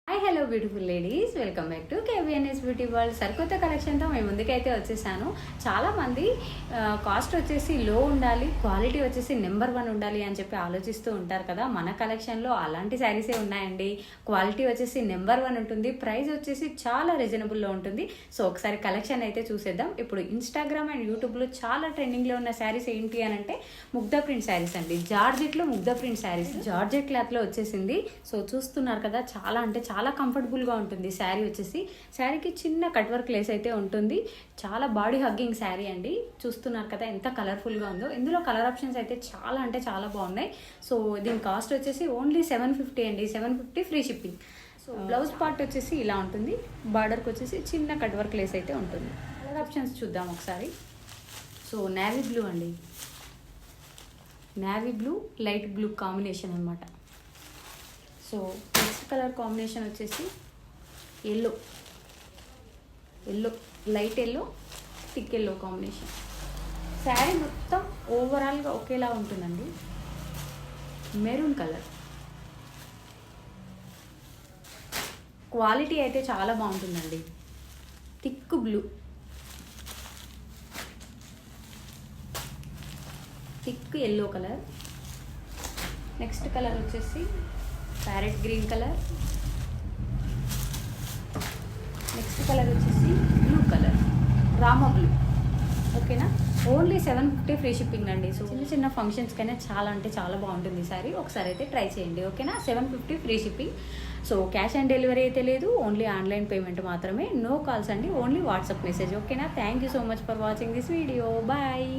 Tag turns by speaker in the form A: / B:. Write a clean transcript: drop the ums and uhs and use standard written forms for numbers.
A: Hi hello beautiful ladies, welcome back to KVNS beauty world. సరికొత్త కలెక్షన్తో మేము ముందుకైతే వచ్చేసాను. చాలామంది కాస్ట్ వచ్చేసి లో ఉండాలి, క్వాలిటీ వచ్చేసి నెంబర్ 1 ఉండాలి అని చెప్పి ఆలోచిస్తూ ఉంటారు కదా. మన కలెక్షన్లో అలాంటి శారీసే ఉన్నాయండి. క్వాలిటీ వచ్చేసి నెంబర్ 1 ఉంటుంది, ప్రైస్ వచ్చేసి చాలా రీజనబుల్లో ఉంటుంది. సో ఒకసారి కలెక్షన్ అయితే చూసేద్దాం. ఇప్పుడు ఇన్స్టాగ్రామ్ అండ్ యూట్యూబ్లో చాలా ట్రెండింగ్లో ఉన్న శారీస్ ఏంటి అని అంటే ముగ్ధా ప్రింట్ శారీస్ అండి. జార్జెట్లో ముగ్ధా ప్రింట్ శారీస్, జార్జెట్ క్లాత్లో వచ్చేసింది. సో చూస్తున్నారు కదా, చాలా అంటే చాలా కంఫర్టబుల్గా ఉంటుంది శారీ. వచ్చేసి శారీకి చిన్న కట్ వర్క్ లేస్ అయితే ఉంటుంది. చాలా బాడీ హగ్గింగ్ శారీ అండి. చూస్తున్నారు కదా ఎంత కలర్ఫుల్గా ఉందో. ఇందులో కలర్ ఆప్షన్స్ అయితే చాలా అంటే చాలా బాగున్నాయి. సో దీని కాస్ట్ వచ్చేసి ఓన్లీ 750 అండి. 750 free shipping. So blouse part వచ్చేసి ఇలా ఉంటుంది. బార్డర్కి వచ్చేసి చిన్న కట్ వర్క్ లేస్ అయితే ఉంటుంది. కలర్ ఆప్షన్స్ చూద్దాం ఒకసారి. సో నేవీ బ్లూ అండి, navy blue light blue combination అనమాట. సో నెక్స్ట్ కలర్ కాంబినేషన్ వచ్చేసి yellow, light yellow thick yellow combination. Sari మొత్తం ఓవరాల్గా ఒకేలా ఉంటుందండి. మెరూన్ కలర్, క్వాలిటీ అయితే చాలా బాగుంటుందండి. Thick blue, thick yellow colour. Next colour వచ్చేసి parrot green colour. Next colour వచ్చేసి బ్లూ కలర్, రామా బ్లూ. ఓకేనా, ఓన్లీ 750 ఫ్రీ షిప్పింగ్ అండి. సో చిన్న చిన్న ఫంక్షన్స్కైనా చాలా అంటే చాలా బాగుంటుంది సారీ. ఒకసారి అయితే ట్రై చేయండి. ఓకేనా, 750 free shipping. So cash on delivery అయితే లేదు, ఓన్లీ ఆన్లైన్ పేమెంట్ మాత్రమే. నో కాల్స్ అండి, ఓన్లీ వాట్సాప్ మెసేజ్. ఓకేనా, thank you so much for watching this video. Bye.